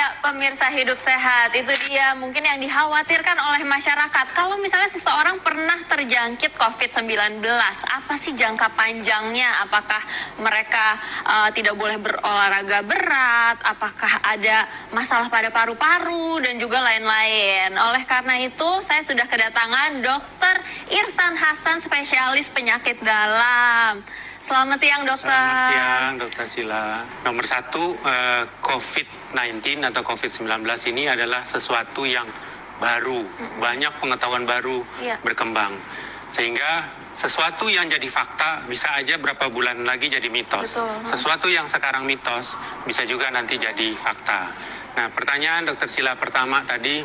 Ya, pemirsa Hidup Sehat, itu dia mungkin yang dikhawatirkan oleh masyarakat. Kalau misalnya seseorang pernah terjangkit COVID-19, apa sih jangka panjangnya? Apakah mereka tidak boleh berolahraga berat? Apakah ada masalah pada paru-paru? Dan juga lain-lain. Oleh karena itu, saya sudah kedatangan Dr. Irsan Hasan, spesialis penyakit dalam. Selamat siang, dokter. Selamat siang, Dokter Sila. Nomor satu, COVID-19 atau COVID-19 ini adalah sesuatu yang baru. Banyak pengetahuan baru berkembang. Sehingga sesuatu yang jadi fakta bisa aja berapa bulan lagi jadi mitos. Betul. Sesuatu yang sekarang mitos bisa juga nanti jadi fakta. Nah, pertanyaan Dokter Sila pertama tadi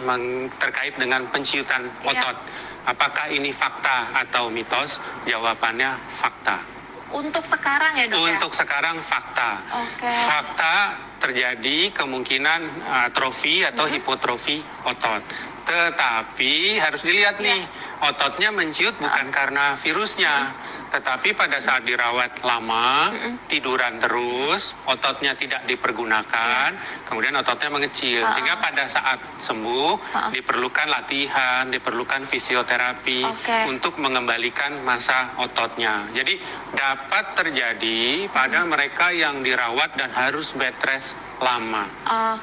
terkait dengan penciutan otot. Apakah ini fakta atau mitos? Jawabannya fakta. Untuk sekarang ya, dok? Untuk sekarang fakta. Fakta terjadi kemungkinan atrofi atau hipotrofi otot. Tetapi harus dilihat nih, ototnya menciut bukan karena virusnya. Tetapi pada saat dirawat lama, tiduran terus, ototnya tidak dipergunakan, kemudian ototnya mengecil. Sehingga pada saat sembuh, diperlukan latihan, diperlukan fisioterapi untuk mengembalikan massa ototnya. Jadi dapat terjadi pada mereka yang dirawat dan harus bed rest lama.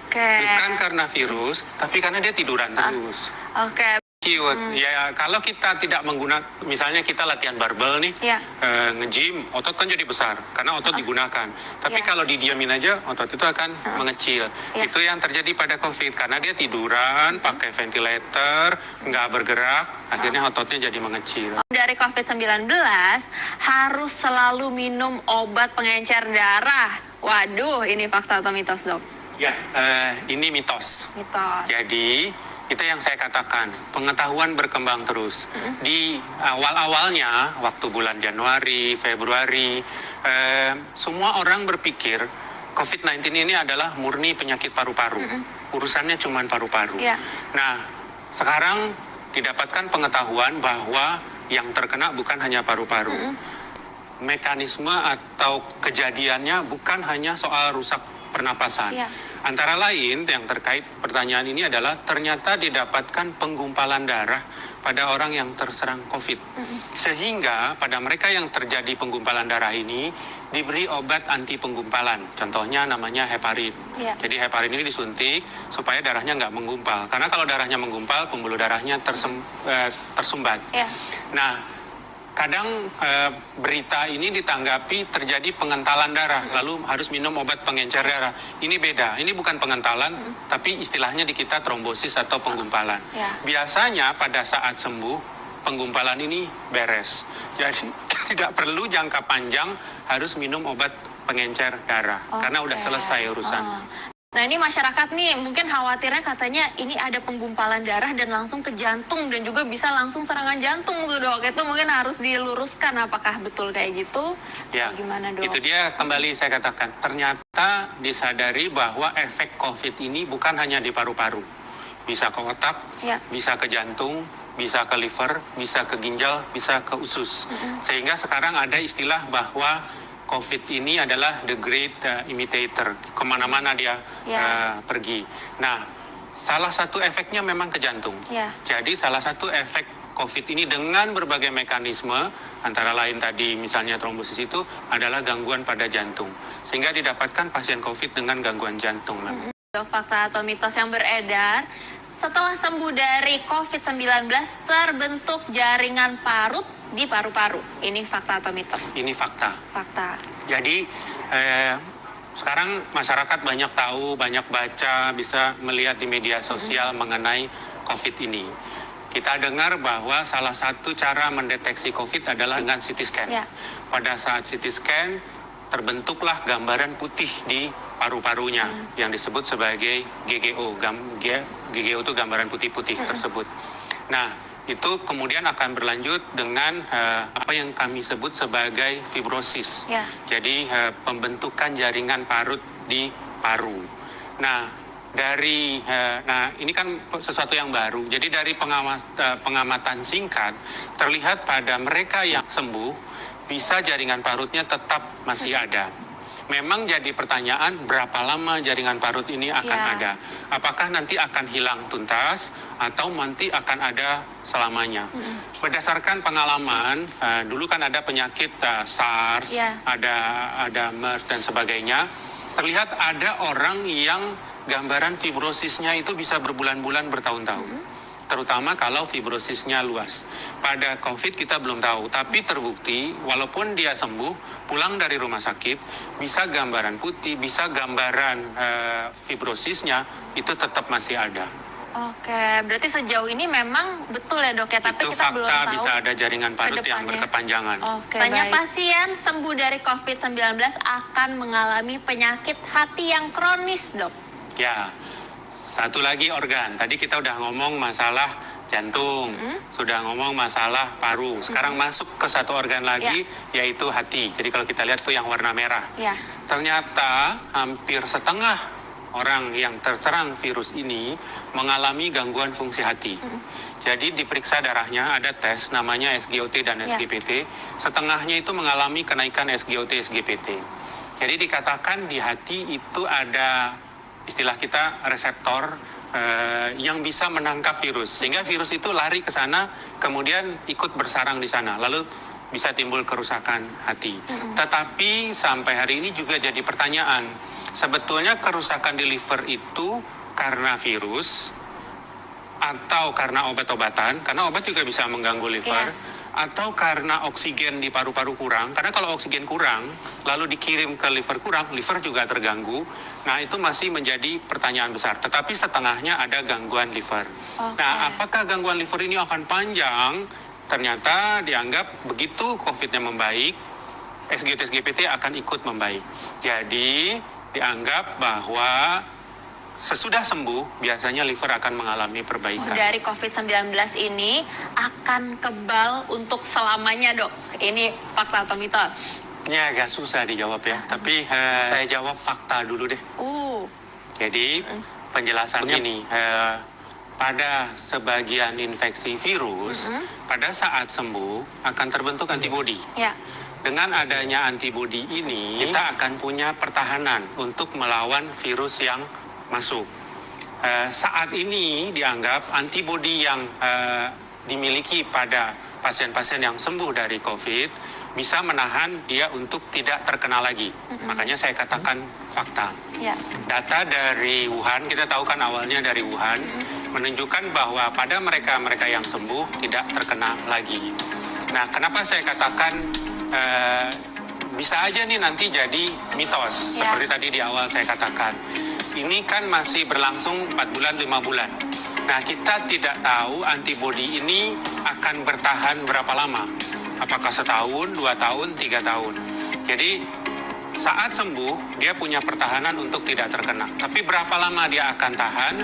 Bukan karena virus, tapi karena dia tiduran terus. Ya, kalau kita tidak menggunakan, misalnya kita latihan barbel nih, nge-gym, otot kan jadi besar karena otot digunakan. Tapi kalau didiamin aja, otot itu akan mengecil. Itu yang terjadi pada COVID, karena dia tiduran, pakai ventilator, nggak bergerak, akhirnya ototnya jadi mengecil. Dari COVID-19 harus selalu minum obat pengencer darah. Waduh, ini fakta atau mitos, dok? Ya, ini mitos. Jadi itu yang saya katakan, pengetahuan berkembang terus. Di awal-awalnya, waktu bulan Januari, Februari, semua orang berpikir COVID-19 ini adalah murni penyakit paru-paru. Urusannya cuma paru-paru. Nah, sekarang didapatkan pengetahuan bahwa yang terkena bukan hanya paru-paru. Mekanisme atau kejadiannya bukan hanya soal rusak pernapasan. Antara lain yang terkait pertanyaan ini adalah ternyata didapatkan penggumpalan darah pada orang yang terserang COVID. Sehingga pada mereka yang terjadi penggumpalan darah ini diberi obat anti penggumpalan. Contohnya namanya heparin. Jadi heparin ini disuntik supaya darahnya nggak menggumpal. Karena kalau darahnya menggumpal, pembuluh darahnya tersumbat. Nah, kadang berita ini ditanggapi terjadi pengentalan darah, lalu harus minum obat pengencer darah. Ini beda, ini bukan pengentalan, tapi istilahnya di kita trombosis atau penggumpalan. Biasanya pada saat sembuh, penggumpalan ini beres. Jadi tidak perlu jangka panjang harus minum obat pengencer darah, karena udah selesai urusannya. Nah, ini masyarakat nih mungkin khawatirnya katanya ini ada penggumpalan darah dan langsung ke jantung dan juga bisa langsung serangan jantung tuh, dok. Itu mungkin harus diluruskan, apakah betul kayak gitu? Ya, gimana, dok? Itu dia kembali saya katakan, ternyata disadari bahwa efek COVID ini bukan hanya di paru-paru. Bisa ke otak, bisa ke jantung, bisa ke liver, bisa ke ginjal, bisa ke usus. Sehingga sekarang ada istilah bahwa COVID ini adalah the great imitator, kemana-mana dia pergi. Nah, salah satu efeknya memang ke jantung. Jadi salah satu efek COVID ini dengan berbagai mekanisme, antara lain tadi misalnya trombosis itu adalah gangguan pada jantung. Sehingga didapatkan pasien COVID dengan gangguan jantung. Fakta atau mitos yang beredar, setelah sembuh dari COVID-19 terbentuk jaringan parut di paru-paru. Ini fakta atau mitos? Ini fakta. Jadi sekarang masyarakat banyak tahu, banyak baca, bisa melihat di media sosial mengenai COVID ini. Kita dengar bahwa salah satu cara mendeteksi COVID adalah dengan CT scan. Pada saat CT scan terbentuklah gambaran putih di paru-parunya yang disebut sebagai GGO. GGO itu gambaran putih-putih tersebut. Nah, itu kemudian akan berlanjut dengan apa yang kami sebut sebagai fibrosis. Jadi pembentukan jaringan parut di paru. Nah, ini kan sesuatu yang baru. Jadi dari pengamatan singkat terlihat pada mereka yang sembuh bisa jaringan parutnya tetap masih ada. memang jadi pertanyaan berapa lama jaringan parut ini akan ada. Apakah nanti akan hilang tuntas atau nanti akan ada selamanya. Berdasarkan pengalaman, dulu kan ada penyakit SARS, ada MERS dan sebagainya. Terlihat ada orang yang gambaran fibrosisnya itu bisa berbulan-bulan, bertahun-tahun. Terutama kalau fibrosisnya luas. Pada COVID kita belum tahu, tapi terbukti walaupun dia sembuh, pulang dari rumah sakit, bisa gambaran putih, bisa gambaran fibrosisnya, itu tetap masih ada. Oke, berarti sejauh ini memang betul ya dok ya, tapi itu kita belum tahu. Bisa ada jaringan parut yang berkepanjangan. Banyak pasien sembuh dari COVID-19 akan mengalami penyakit hati yang kronis, dok. Ya, satu lagi organ. Tadi kita udah ngomong masalah jantung, sudah ngomong masalah paru. Sekarang masuk ke satu organ lagi, yaitu hati. Jadi kalau kita lihat tuh yang warna merah. Ternyata hampir setengah orang yang terserang virus ini mengalami gangguan fungsi hati. Jadi diperiksa darahnya, ada tes namanya SGOT dan SGPT. Setengahnya itu mengalami kenaikan SGOT, SGPT. Jadi dikatakan di hati itu ada istilah kita reseptor yang bisa menangkap virus. Sehingga virus itu lari ke sana, kemudian ikut bersarang di sana. Lalu bisa timbul kerusakan hati. Tetapi sampai hari ini juga jadi pertanyaan. Sebetulnya kerusakan di liver itu karena virus atau karena obat-obatan, karena obat juga bisa mengganggu liver, atau karena oksigen di paru-paru kurang. Karena kalau oksigen kurang, lalu dikirim ke liver kurang, liver juga terganggu. Nah, itu masih menjadi pertanyaan besar. Tetapi setengahnya ada gangguan liver. Nah, apakah gangguan liver ini akan panjang? Ternyata dianggap begitu COVID-nya membaik, SGT, SGPT akan ikut membaik. Jadi dianggap bahwa sesudah sembuh biasanya liver akan mengalami perbaikan. Dari COVID-19 ini akan kebal untuk selamanya, dok. Ini fakta atau mitos? Ini agak susah dijawab ya, tapi saya jawab fakta dulu deh. Jadi penjelasannya ini, pada sebagian infeksi virus, pada saat sembuh akan terbentuk antibodi. Dengan adanya antibodi ini, kita akan punya pertahanan untuk melawan virus yang masuk. Saat ini dianggap antibodi yang dimiliki pada pasien-pasien yang sembuh dari COVID bisa menahan dia untuk tidak terkena lagi. Makanya saya katakan fakta. Data dari Wuhan, kita tahu kan awalnya dari Wuhan, menunjukkan bahwa pada mereka yang sembuh tidak terkena lagi. Nah, kenapa saya katakan bisa aja nih nanti jadi mitos, seperti tadi di awal saya katakan. Ini kan masih berlangsung 4 bulan, 5 bulan. Nah, kita tidak tahu antibodi ini akan bertahan berapa lama. Apakah setahun, 2 tahun, 3 tahun. Jadi, saat sembuh, dia punya pertahanan untuk tidak terkena. Tapi berapa lama dia akan tahan,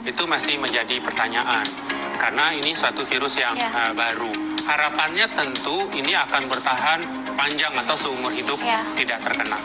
itu masih menjadi pertanyaan. Karena ini suatu virus yang baru. Harapannya tentu ini akan bertahan panjang atau seumur hidup tidak terkena.